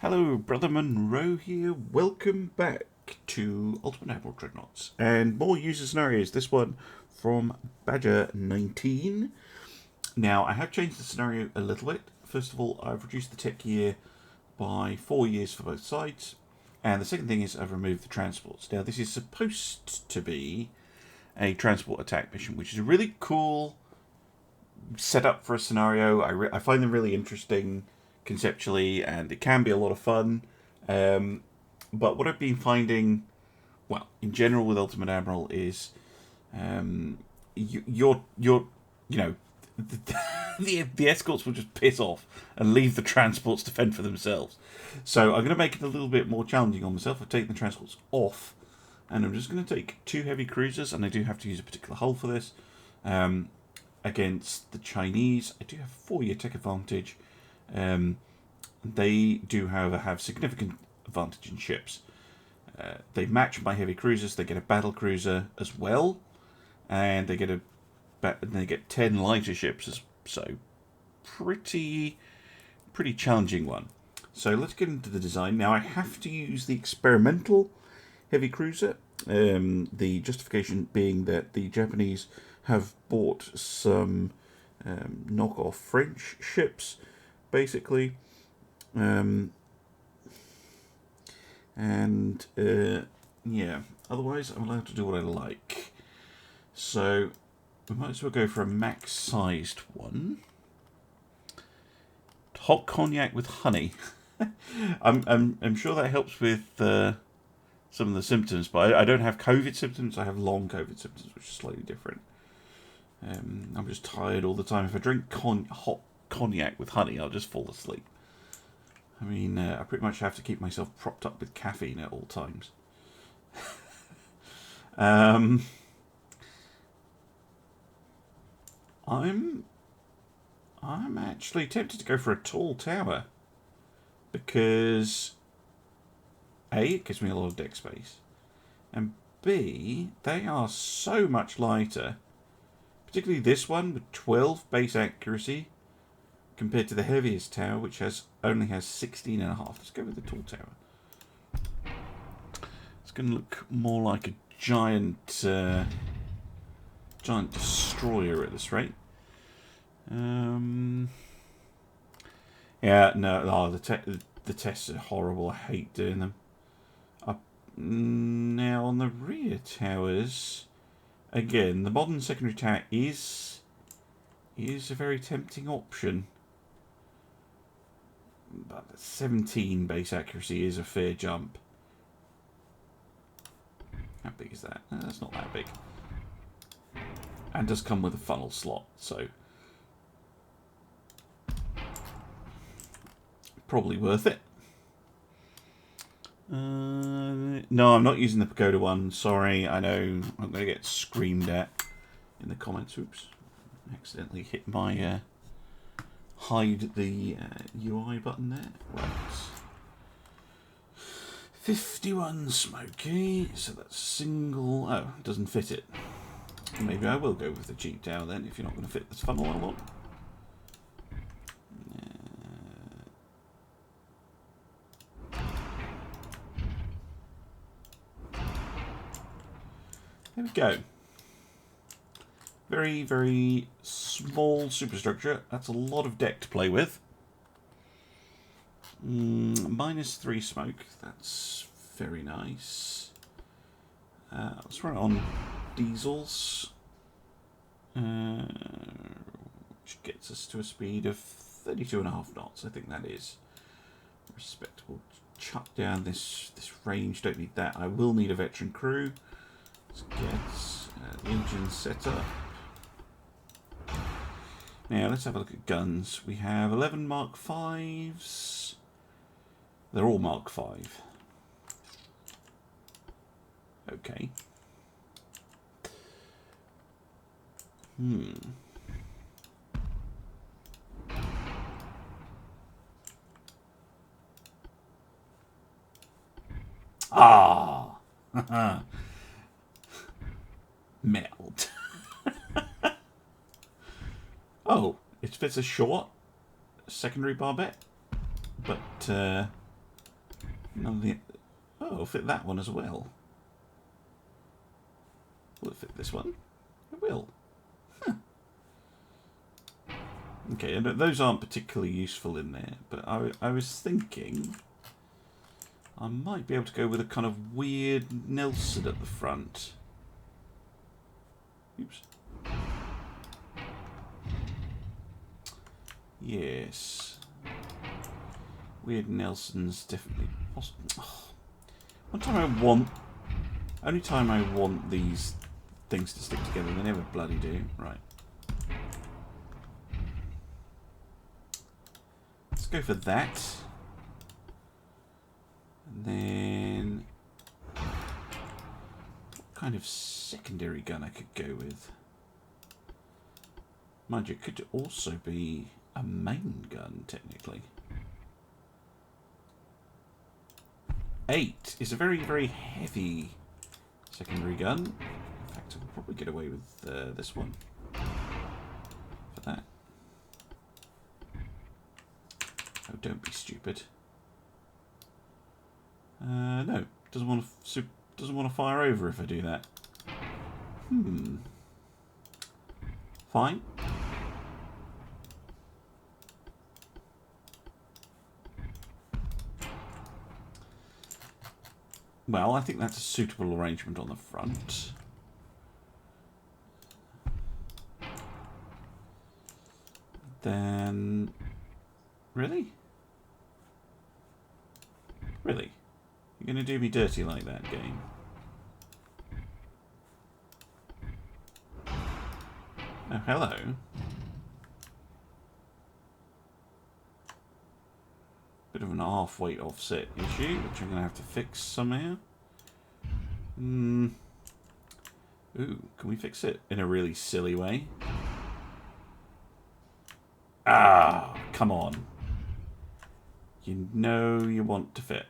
Hello, Brother Monroe here. Welcome back to Ultimate Admiral Dreadnoughts and more user scenarios. This one from Badger 19. Now, I have changed the scenario a little bit. First of all, I've reduced the tech year by 4 years for both sides. And the second thing is I've removed the transports. Now, this is supposed to be a transport attack mission, which is a really cool setup for a scenario. I find them really interesting conceptually, and it can be a lot of fun. But what I've been finding, well, in general with Ultimate Admiral is, you're you know, the escorts will just piss off and leave the transports to fend for themselves. So I'm going to make it a little bit more challenging on myself. I've taken the transports off, and I'm just going to take 2 heavy cruisers, and I do have to use a particular hull for this. Against the Chinese, I do have a 4-year tech advantage. They do, however, have significant advantage in ships. They match my heavy cruisers. They get a battle cruiser as well, and they get 10 lighter ships. So pretty challenging one. So let's get into the design now. I have to use the experimental heavy cruiser. The justification being that the Japanese have bought some knockoff French ships, basically, yeah. Otherwise, I'm allowed to do what I like. So we might as well go for a max-sized one. Hot cognac with honey. I'm sure that helps with some of the symptoms, but I don't have COVID symptoms. I have long COVID symptoms, which is slightly different. I'm just tired all the time. If I drink hot cognac with honey, I'll just fall asleep. I mean, I pretty much have to keep myself propped up with caffeine at all times. I'm actually tempted to go for a tall tower because A, it gives me a lot of deck space, and B, they are so much lighter. Particularly this one with 12 base accuracy compared to the heaviest tower, which only has 16.5. Let's go with the tall tower. It's going to look more like a giant destroyer at this rate. Yeah, no, the tests are horrible. I hate doing them. Now on the rear towers. Again, the modern secondary tower is a very tempting option. But 17 base accuracy is a fair jump. How big is that? That's not that big. And does come with a funnel slot, so probably worth it. No, I'm not using the Pagoda one. Sorry, I know I'm going to get screamed at in the comments. Oops, accidentally hit my hide the UI button there. Right, 51 smoky. So that's single. Oh, it doesn't fit it. Maybe I will go with the cheap tower then if you're not going to fit this funnel I want. There we go. Very, very small superstructure. That's a lot of deck to play with. -3 smoke. That's very nice. Let's run it on diesels. Which gets us to a speed of 32.5 knots. I think that is respectable. Chuck down this range. Don't need that. I will need a veteran crew. Let's get the engine set up. Now let's have a look at guns. We have 11 Mark 5s. They're all Mark 5. Okay. Ah! Melt. Oh, it fits a short secondary barbette, but None of the... Oh, it'll fit that one as well. Will it fit this one? It will. Huh. Okay, and those aren't particularly useful in there, but I was thinking I might be able to go with a kind of weird Nelson at the front. Oops. Yes. Weird Nelson's definitely possible. Oh. Only time I want these things to stick together, they never bloody do. Right. Let's go for that. And then... what kind of secondary gun I could go with? Mind you, it could also be a main gun, technically. 8 is a very, very heavy secondary gun. In fact, I'll probably get away with this one for that. Oh, don't be stupid. No, doesn't want to fire over if I do that. Fine. Well, I think that's a suitable arrangement on the front. Then... really? Really? You're going to do me dirty like that, game? Oh, hello. Bit of an half-weight offset issue, which I'm going to have to fix somehow. Ooh, can we fix it in a really silly way? Ah, come on. You know you want to fit.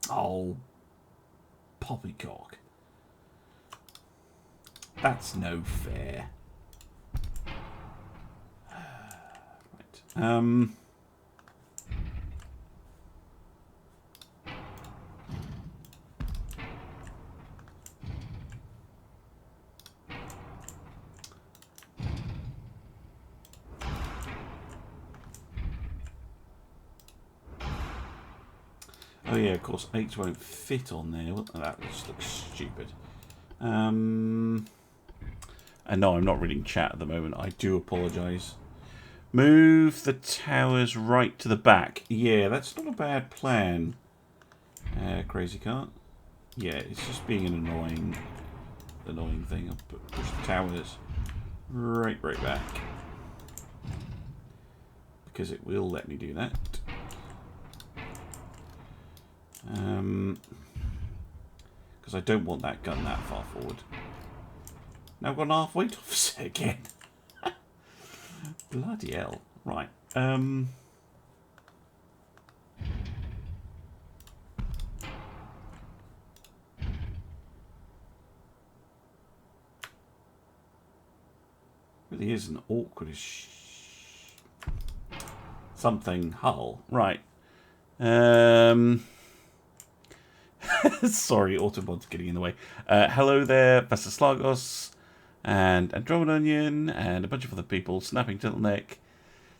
Oh, poppycock. That's no fair. Right. Oh yeah, of course, 8 won't fit on there. That just looks stupid. And no, I'm not reading chat at the moment. I do apologise. Move the towers right to the back. Yeah, that's not a bad plan. Crazy cart. Yeah, it's just being an annoying thing. I'll push the towers right back. Because it will let me do that. Because I don't want that gun that far forward. Now I've got an half-weight offset again. Bloody hell. Right. Really is an awkward something hull. Right. Sorry, Autobot's getting in the way. Hello there, Vasaslagos, and Andromedonian, and a bunch of other people. Snapping Turtleneck.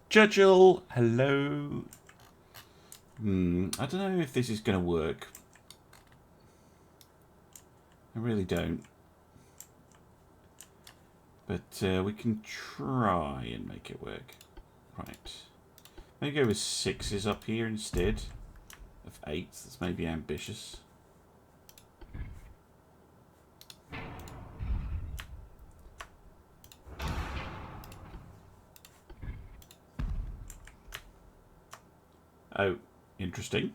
Churchill, hello. I don't know if this is going to work. I really don't. But we can try and make it work. Right. Maybe go with 6s up here instead of 8s. That's maybe ambitious. Oh, interesting.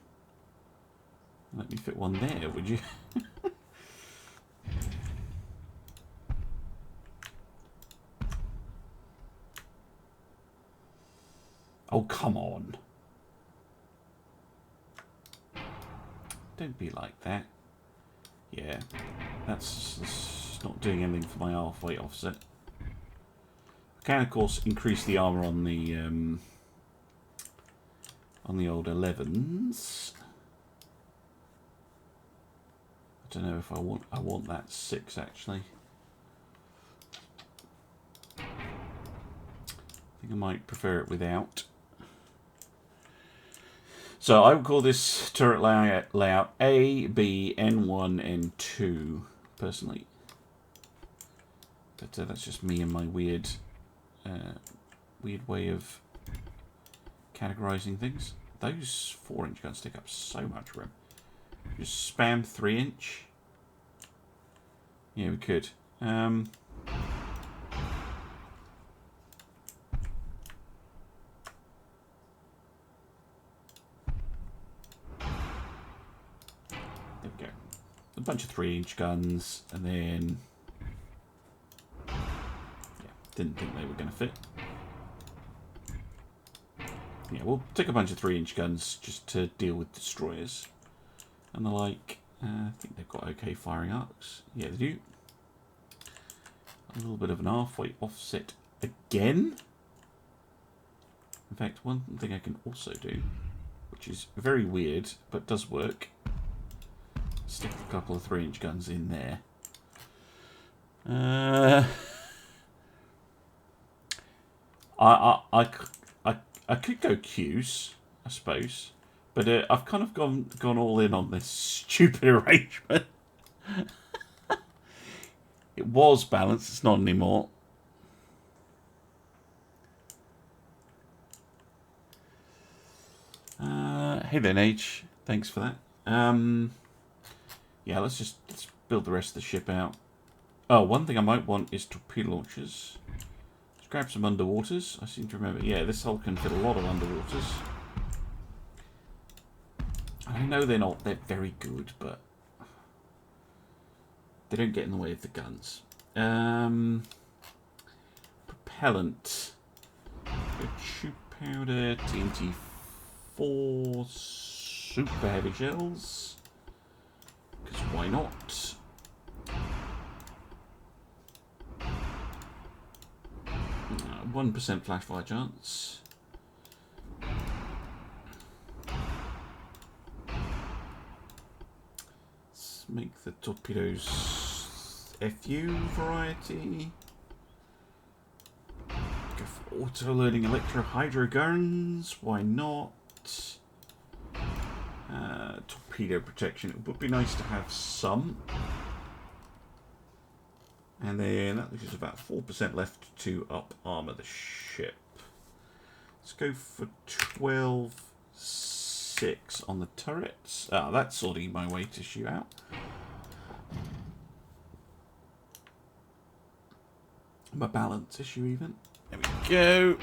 Let me fit one there, would you? Oh, come on. Don't be like that. Yeah, that's not doing anything for my half-weight offset. I can, of course, increase the armour on the on the old 11s. I don't know if I want that 6 actually. I think I might prefer it without. So I would call this turret layout A, B, N1, N2 personally. But that's just me and my weird way of categorizing things. Those 4-inch guns take up so much room. Just spam 3-inch. Yeah, we could. There we go. A bunch of 3-inch guns, and then yeah, didn't think they were going to fit. Yeah, we'll take a bunch of 3-inch guns just to deal with destroyers and the like. I think they've got okay firing arcs. Yeah, they do. A little bit of an halfway offset again. In fact, one thing I can also do, which is very weird but does work, stick a couple of 3-inch guns in there. I could go Qs, I suppose, but I've kind of gone all in on this stupid arrangement. It was balanced, it's not anymore. Hey there, Nage. Thanks for that. Yeah, let's build the rest of the ship out. Oh, one thing I might want is torpedo launchers. Let's grab some underwaters. I seem to remember. Yeah, this hull can fit a lot of underwaters. I know they're very good, but they don't get in the way of the guns. Propellant. Tube powder, TNT 4 super heavy shells. Because why not? 1% flash fire chance. Let's make the torpedoes FU variety. Go for auto-loading electro-hydro guns. Why not? Torpedo protection. It would be nice to have some. And then that leaves us about 4% left to up armour the ship. Let's go for 12.6 on the turrets. Ah, that's sorting my way to shoot out. My balance issue even. There we go.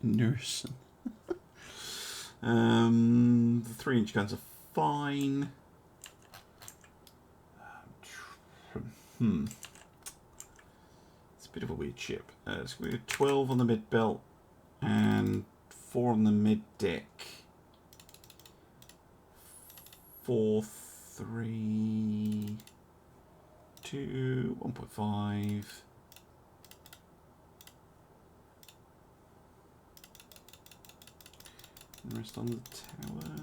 Nurse. The 3-inch guns are fine. It's a bit of a weird ship. Let's go 12 on the mid belt and 4 on the mid deck. 4, 3, 2, 1.5. And the rest on the tower.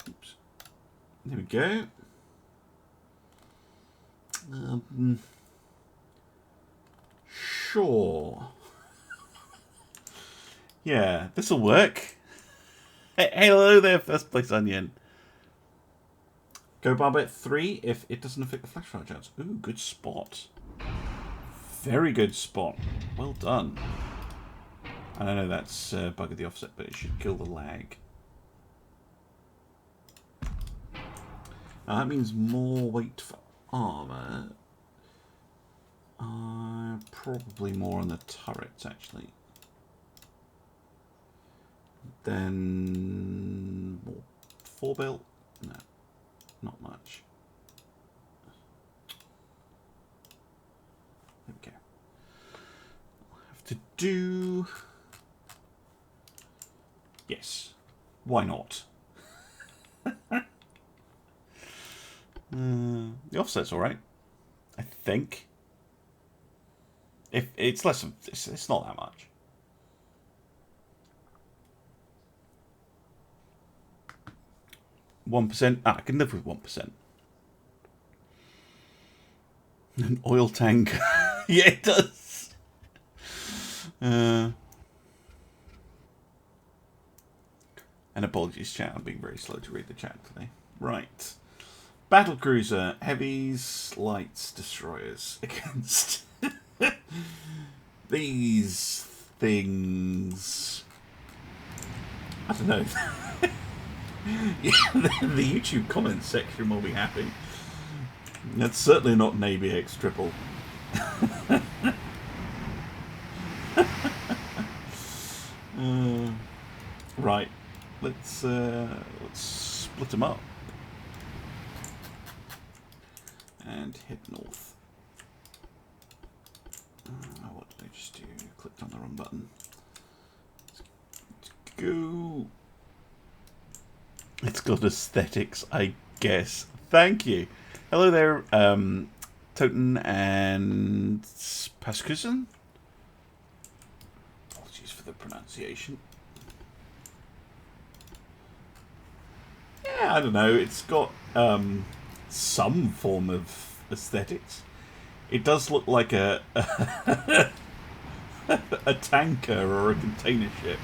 Oops. There we go. Sure. Yeah, this'll work. Hey, hello there, first place onion. Go Barbet 3 if it doesn't affect the flash fire chance. Ooh, good spot. Very good spot. Well done. And I know that's bug of the offset, but it should kill the lag. Now that means more weight for armour. Probably more on the turrets, actually. Then more 4-belt? No, not much. Okay. I'll have to do... Yes. Why not? Yeah, The offset's alright. I think. If it's less than... It's not that much. %. I can live with 1%. An oil tank. Yeah, it does. And apologies, chat. I'm being very slow to read the chat today. Right. Battlecruiser, heavies, lights, destroyers against these things. I don't know. Yeah, the YouTube comments section will be happy. That's certainly not an MXSvipul. Right, let's split them up and head north. What did I just do? Clicked on the wrong button. Let's go. It's got aesthetics, I guess. Thank you. Hello there, Toten and Pascusen. Apologies for the pronunciation. Yeah, I don't know. It's got some form of aesthetics. It does look like a a tanker or a container ship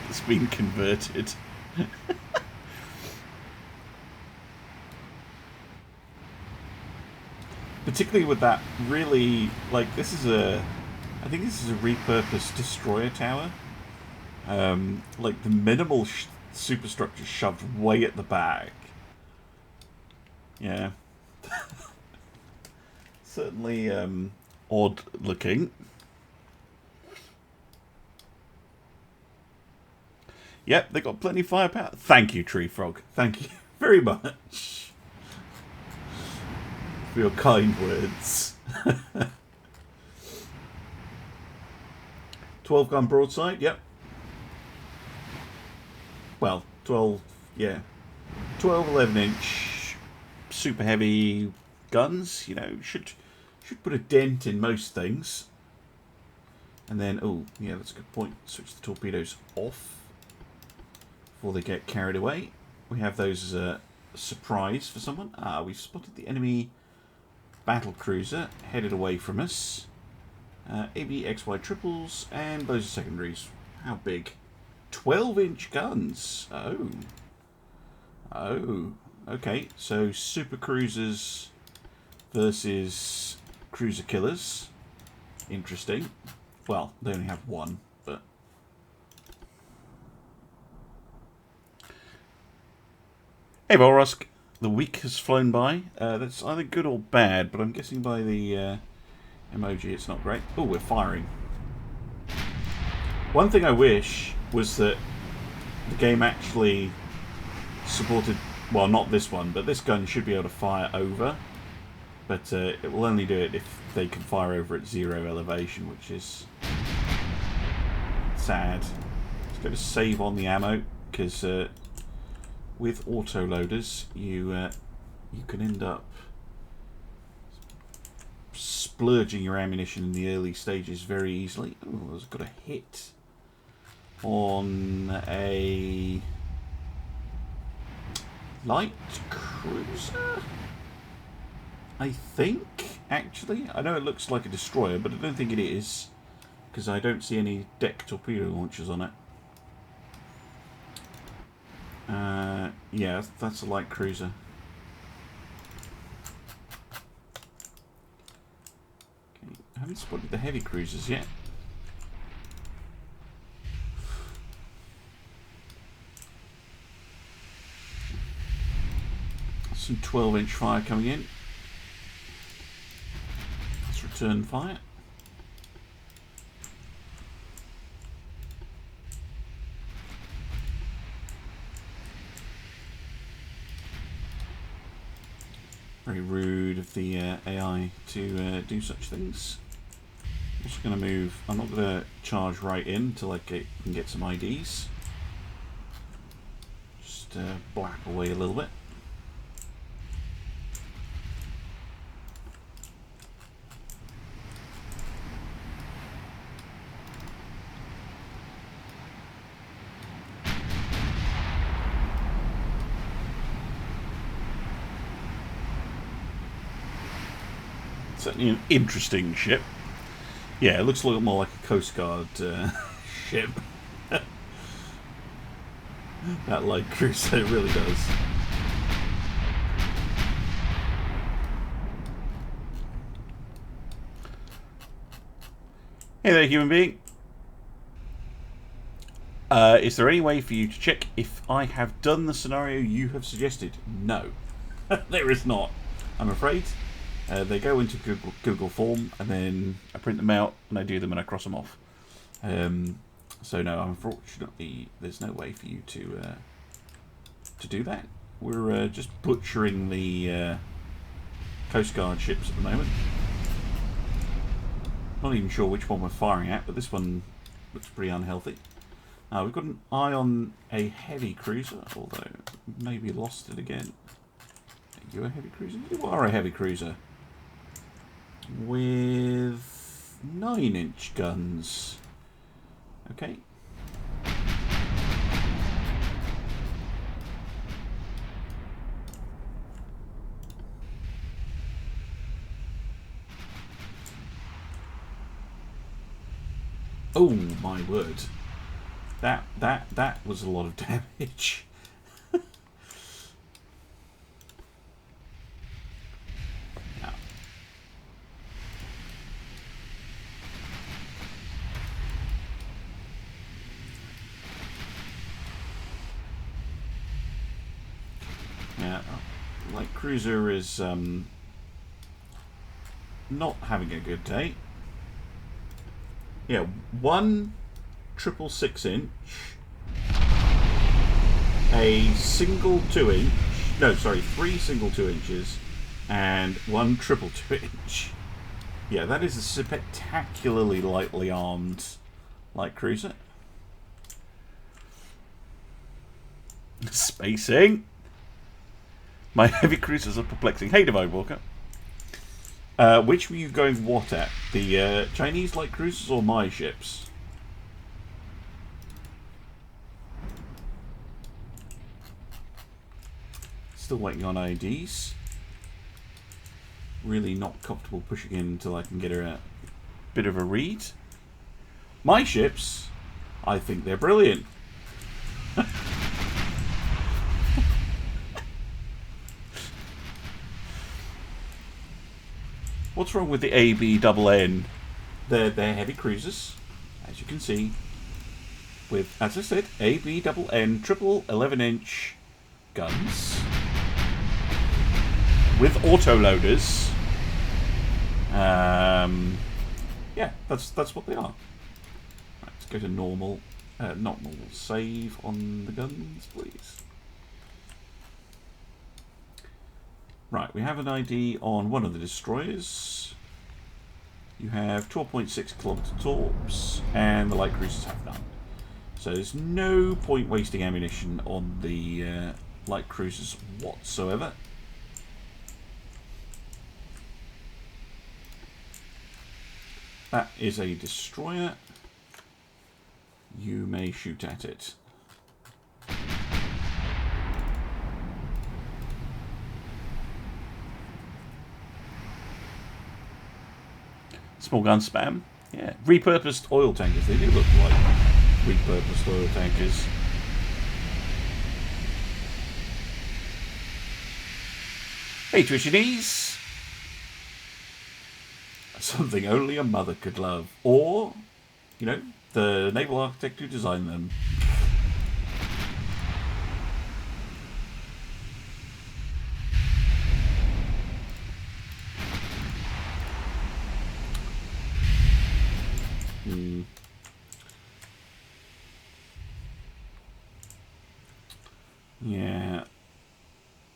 that's been converted. Particularly with that really, like, this is a, I think this is a repurposed destroyer tower. Like the minimal superstructure shoved way at the back. Yeah. Certainly odd looking. Yep, they got plenty of firepower. Thank you, Treefrog. Thank you very much for your kind words. 12-gun broadside, yep. Well, 12, yeah. 12, 11-inch super heavy guns, you know, should put a dent in most things. And then, oh, yeah, that's a good point. Switch the torpedoes off before they get carried away. We have those as a surprise for someone. Ah, we've spotted the enemy battle cruiser headed away from us. ABXY triples, and those are secondaries. How big? 12-inch guns. Oh. Oh. Okay, so super cruisers versus cruiser killers. Interesting. Well, they only have one, but... Hey, Volrusk. The week has flown by. That's either good or bad, but I'm guessing by the emoji it's not great. Oh, we're firing. One thing I wish was that the game actually supported... Well, not this one, but this gun should be able to fire over. But it will only do it if they can fire over at 0 elevation, which is sad. Let's go to save on the ammo, because with autoloaders, you can end up splurging your ammunition in the early stages very easily. Oh, I've got a hit on a light cruiser, I think, actually. I know it looks like a destroyer, but I don't think it is, because I don't see any deck torpedo launchers on it. Yeah, that's a light cruiser. Okay, I haven't spotted the heavy cruisers yet. Some 12-inch fire coming in. Let's return fire. Very rude of the AI to do such things. I'm just going to move. I'm not going to charge right in until I can get some IDs. Just blap away a little bit. Certainly an interesting ship. Yeah, it looks a little more like a Coast Guard ship. That light cruiser, it really does. Hey there, human being. Is there any way for you to check if I have done the scenario you have suggested? No. There is not, I'm afraid. They go into Google Form, and then I print them out, and I do them, and I cross them off. So no, unfortunately, there's no way for you to do that. We're just butchering the Coast Guard ships at the moment. Not even sure which one we're firing at, but this one looks pretty unhealthy. We've got an eye on a heavy cruiser, although maybe lost it again. Are you a heavy cruiser? You are a heavy cruiser. With 9-inch guns. Okay. Oh my word. That was a lot of damage. Yeah, light cruiser is not having a good day. Yeah, one 6.6-inch, a single 2-inch, no, sorry, 3 single 2 inches, and one 2.2-inch. Yeah, that is a spectacularly lightly armed light cruiser. Spacing. My heavy cruisers are perplexing. Hey, Divide Walker. Which were you going what at? The Chinese light cruisers or my ships? Still waiting on IDs. Really not comfortable pushing in until I can get a bit of a read. My ships, I think they're brilliant. What's wrong with the ABNN? They're heavy cruisers, as you can see, with, as I said, ABNN triple 11-inch guns with auto-loaders. Yeah, that's what they are. Right, let's go to normal, not normal, save on the guns, please. Right, we have an ID on one of the destroyers. You have 12.6 kilometer torps, and the light cruisers have none. So there's no point wasting ammunition on the light cruisers whatsoever. That is a destroyer. You may shoot at it. Small gun spam. Yeah. Repurposed oil tankers. They do look like repurposed oil tankers. Hey, Twitchyknees. Something only a mother could love. Or, you know, the naval architect who designed them. Yeah.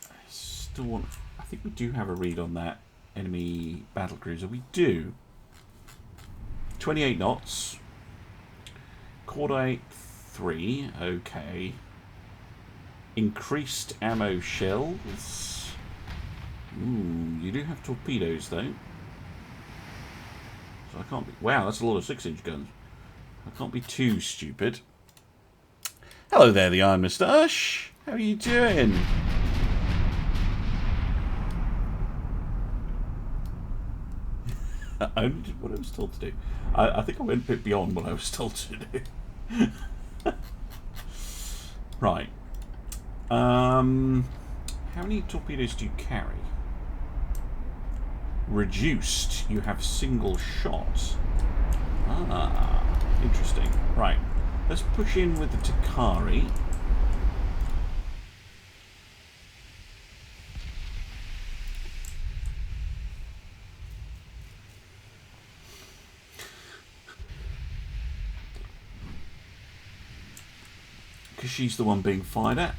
I still want... I think we do have a read on that enemy battlecruiser. We do. 28 knots. Cordite 3. Okay. Increased ammo shells. Ooh, you do have torpedoes though. So I can't be... Wow, that's a lot of 6-inch guns. I can't be too stupid. Hello there, the Iron Moustache. How are you doing? I only did what I was told to do. I think I went a bit beyond what I was told to do. Right. How many torpedoes do you carry? Reduced. You have single shot. Ah, interesting. Right. Let's push in with the Takari. Because she's the one being fired at.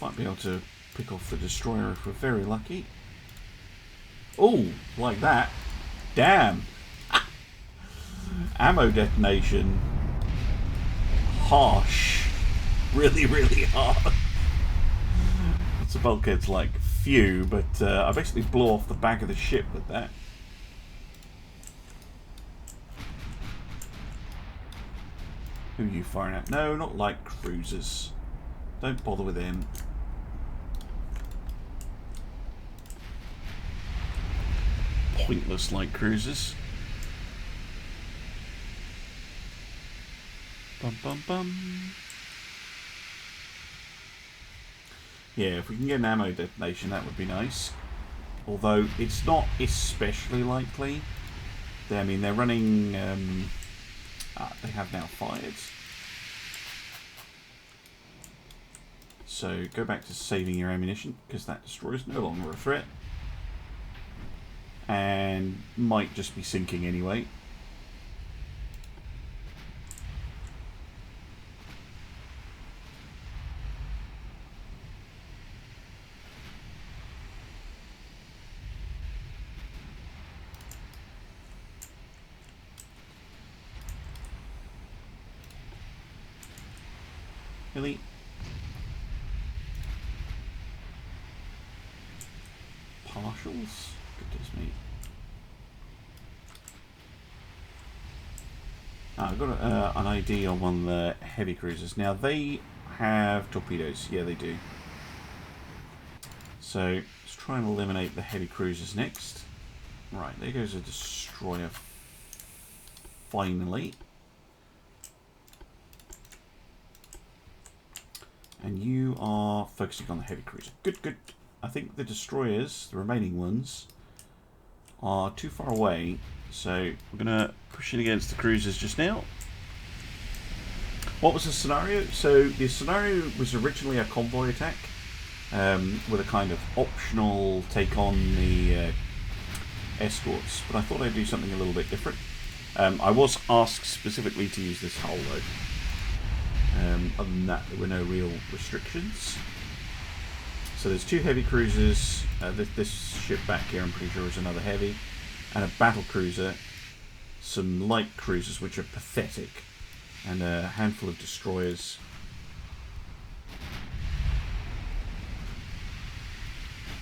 Might be able to pick off the destroyer if we're very lucky. Oh, like that. Damn. Ammo detonation. Harsh. Really, really hard. Lots of bulkheads like few, but I basically blew off the back of the ship with that. Who are you firing at? No, not light cruisers. Don't bother with them. Pointless light cruisers. Bum bum bum. Yeah, if we can get an ammo detonation, that would be nice. Although it's not especially likely. I mean, they're running. They have now fired. So go back to saving your ammunition, because that destroyer is no longer a threat. And might just be sinking anyway. Really? Partials? Goodness me. I've got an ID on one of the heavy cruisers. Now, they have torpedoes. Yeah, they do. So, let's try and eliminate the heavy cruisers next. Right, there goes a destroyer. Finally. And you are focusing on the heavy cruiser. Good, good. I think the destroyers, the remaining ones, are too far away. So we're going to push in against the cruisers just now. What was the scenario? So the scenario was originally a convoy attack with a kind of optional take on the escorts. But I thought I'd do something a little bit different. I was asked specifically to use this hull though. Other than that, there were no real restrictions. So there's two heavy cruisers. This ship back here, I'm pretty sure, is another heavy. And a battle cruiser. Some light cruisers, which are pathetic. And a handful of destroyers.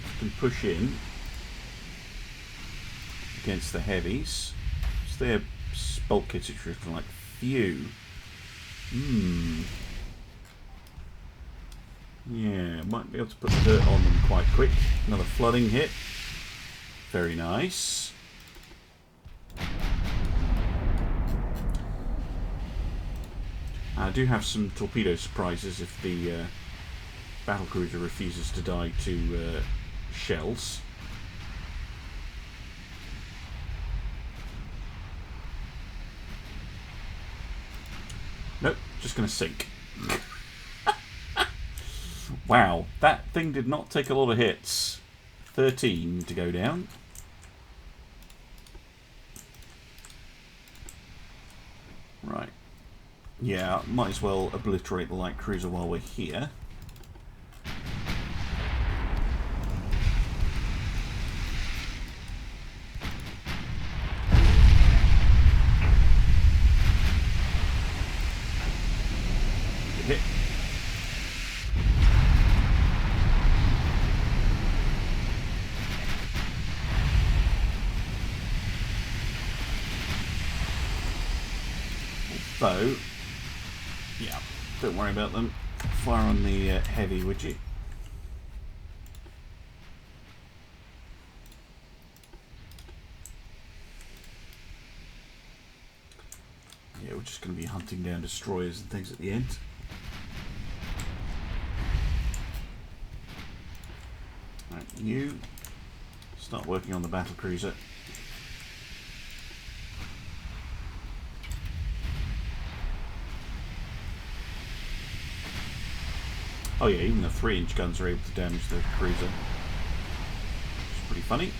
We can push in against the heavies. So their bulkheads are like few. Yeah, might be able to put the dirt on them quite quick. Another flooding hit. Very nice. I do have some torpedo surprises if the battlecruiser refuses to die to shells. Nope, just going to sink. Wow, that thing did not take a lot of hits. 13 to go down. Right. Yeah, might as well obliterate the light cruiser while we're here. Good hit. Although, yeah, don't worry about them. Fire on the heavy, would you? Yeah, we're just going to be hunting down destroyers and things at the end. Right, you start working on the battle cruiser. Oh yeah, even the 3-inch guns are able to damage the cruiser. Which is pretty funny.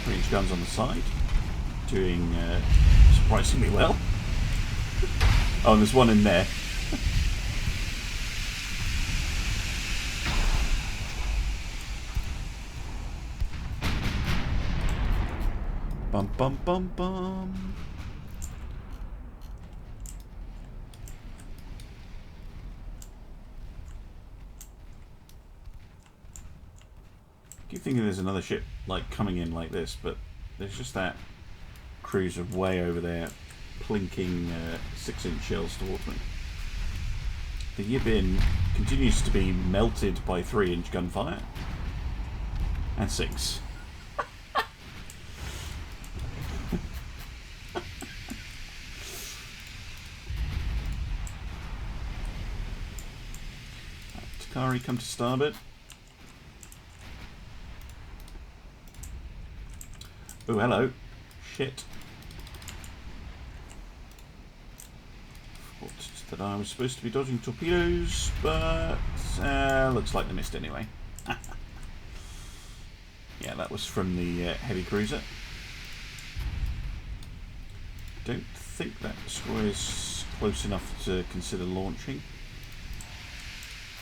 Three-inch guns on the side, doing surprisingly well. Oh, and there's one in there. Bum bum bum bum. I keep thinking there's another ship like coming in like this, but there's just that cruiser way over there plinking 6-inch shells towards me. The Yibin continues to be melted by 3-inch gunfire and sinks. Takari, come to starboard. Oh, hello. Shit. Thought that I was supposed to be dodging torpedoes, but looks like they missed anyway. Yeah, that was from the heavy cruiser. Don't think that destroyer is close enough to consider launching.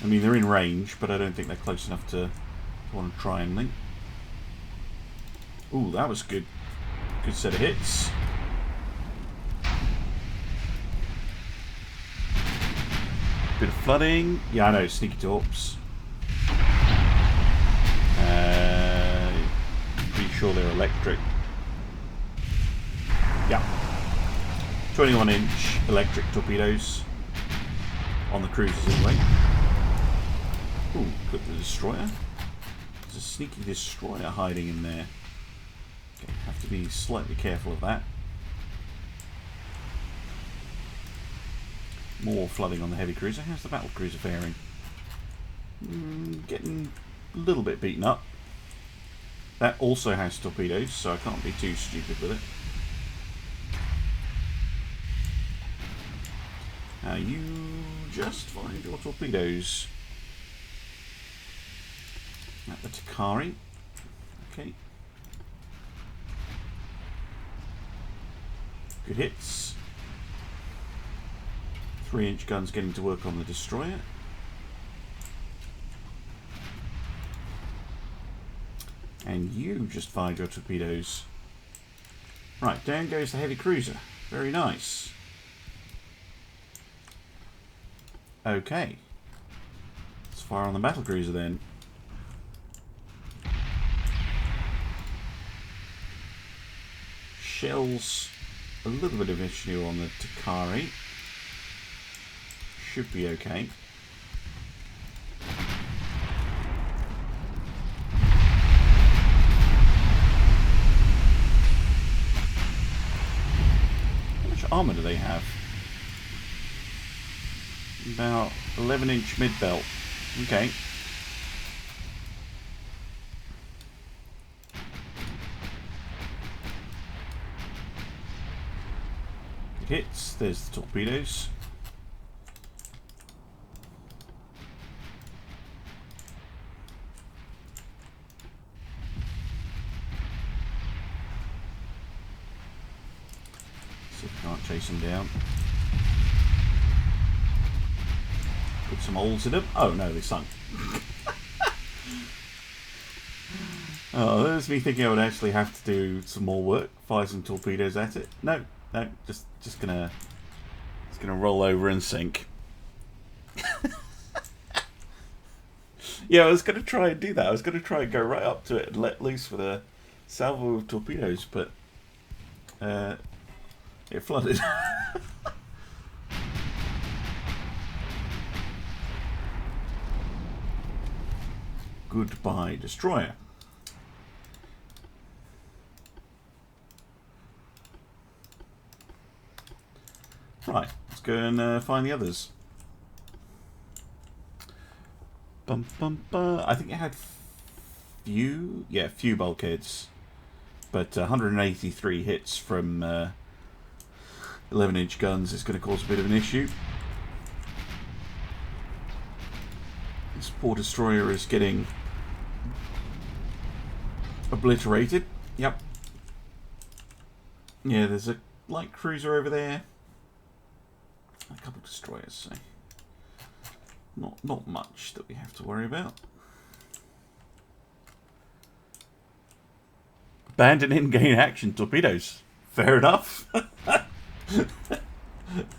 I mean, they're in range, but I don't think they're close enough to want to try anything. Ooh, that was good. Good set of hits. Bit of flooding. Yeah, I know, sneaky torps. Pretty sure they're electric. Yeah. 21-inch electric torpedoes on the cruisers anyway. Ooh, got the destroyer. There's a sneaky destroyer hiding in there. Okay, have to be slightly careful of that. More flooding on the heavy cruiser. How's the battle cruiser faring? Getting a little bit beaten up. That also has torpedoes, so I can't be too stupid with it. Now you just find your torpedoes at the Takari. Okay. Good hits. 3-inch guns getting to work on the destroyer. And you just fired your torpedoes. Right, down goes the heavy cruiser. Very nice. Okay. Let's fire on the battle cruiser then. Shells, a little bit of issue on the Takari. Should be okay. How much armor do they have? About 11-inch mid-belt. Okay. Good hits. There's the torpedoes. See if we can't chase them down. Put some holes in them. Oh no, they sunk. Oh, there's me thinking I would actually have to do some more work. Fire some torpedoes at it. No, just gonna roll over and sink. Yeah, I was gonna try and do that. I was gonna try and go right up to it and let loose with a salvo of torpedoes, but it flooded. Goodbye, destroyer. Right, let's go and find the others. Bum, bum, bum. I think it had few bulkheads, but 183 hits from 11-inch guns is going to cause a bit of an issue. This poor destroyer is getting obliterated. Yep. Yeah, there's a light cruiser over there. A couple of destroyers, so not much that we have to worry about. Abandon in-game action torpedoes. Fair enough.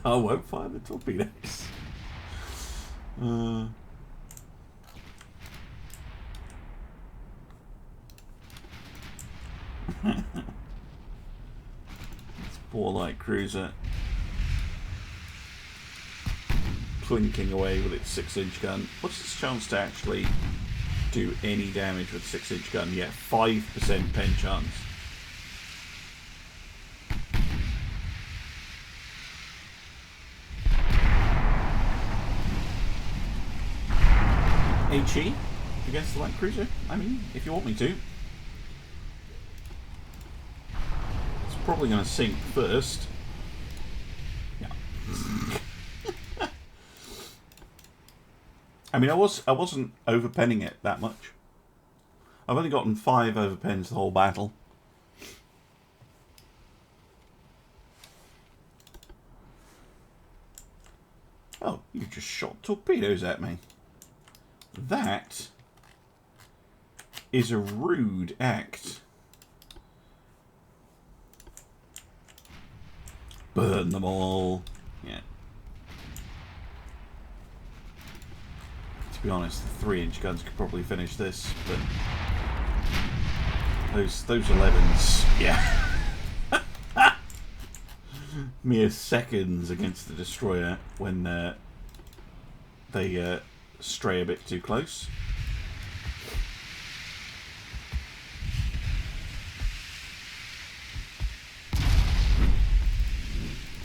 I won't fire the torpedoes. This poor light cruiser plinking away with its 6-inch gun. What's its chance to actually do any damage with a 6-inch gun? Yeah, 5% pen chance. HE against the light cruiser? I mean, if you want me to. It's probably going to sink first. Yeah. I mean, I wasn't overpenning it that much. I've only gotten 5 overpens the whole battle. Oh, you just shot torpedoes at me. That is a rude act. Burn them all. Yeah. To be honest, the 3-inch guns could probably finish this, but those 11s, yeah. Mere seconds against the destroyer when they stray a bit too close.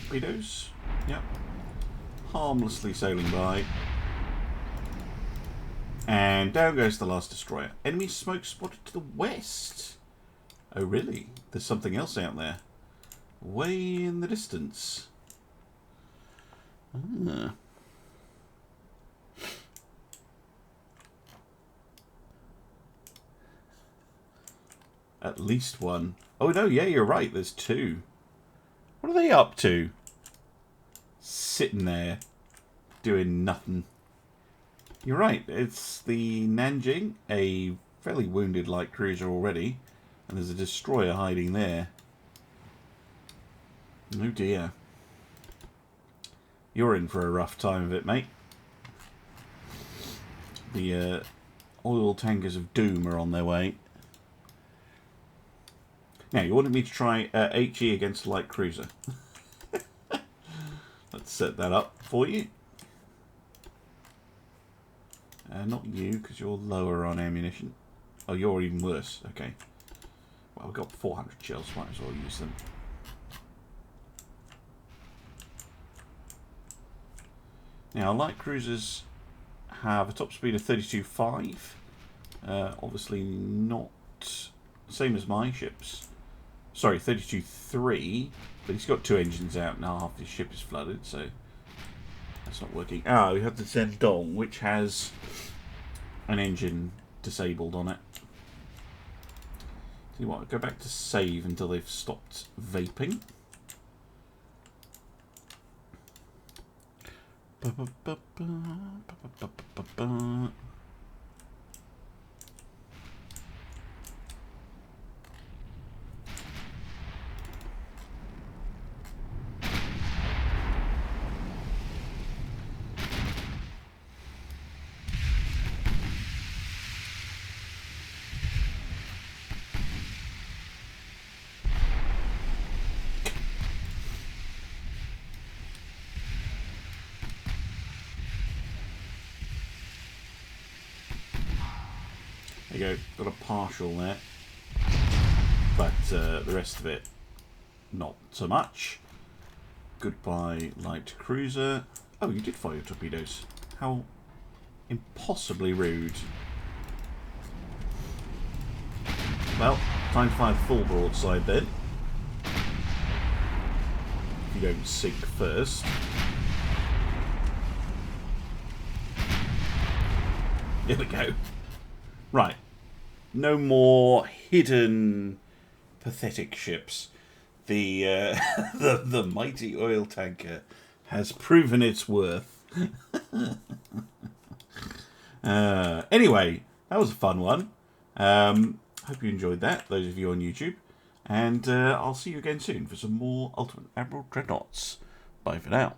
Torpedoes, yep. Harmlessly sailing by. And down goes the last destroyer. Enemy smoke spotted to the west. Oh really? There's something else out there. Way in the distance. Ah. At least one. Oh no, yeah, you're right, there's 2. What are they up to? Sitting there, doing nothing. You're right, it's the Nanjing, a fairly wounded light cruiser already, and there's a destroyer hiding there. Oh dear. You're in for a rough time of it, mate. The oil tankers of doom are on their way. Now, you wanted me to try HE against a light cruiser. Let's set that up for you. Not you, because you're lower on ammunition. Oh, you're even worse. Okay. Well, we've got 400 shells. Might as well use them. Now, light cruisers have a top speed of 32.5. Obviously not same as my ships. Sorry, 32.3. But he's got 2 engines out and half his ship is flooded, so that's not working. Ah, we have the Zendong, which has an engine disabled on it. See what? Go back to save until they've stopped vaping. we go. Got a partial there. But the rest of it, not so much. Goodbye, light cruiser. Oh, you did fire your torpedoes. How impossibly rude. Well, time to fire the full broadside then. If you don't sink first. Here we go. Right. No more hidden, pathetic ships. The the mighty oil tanker has proven its worth. Anyway, that was a fun one. Hope you enjoyed that, those of you on YouTube. And I'll see you again soon for some more Ultimate Admiral Dreadnoughts. Bye for now.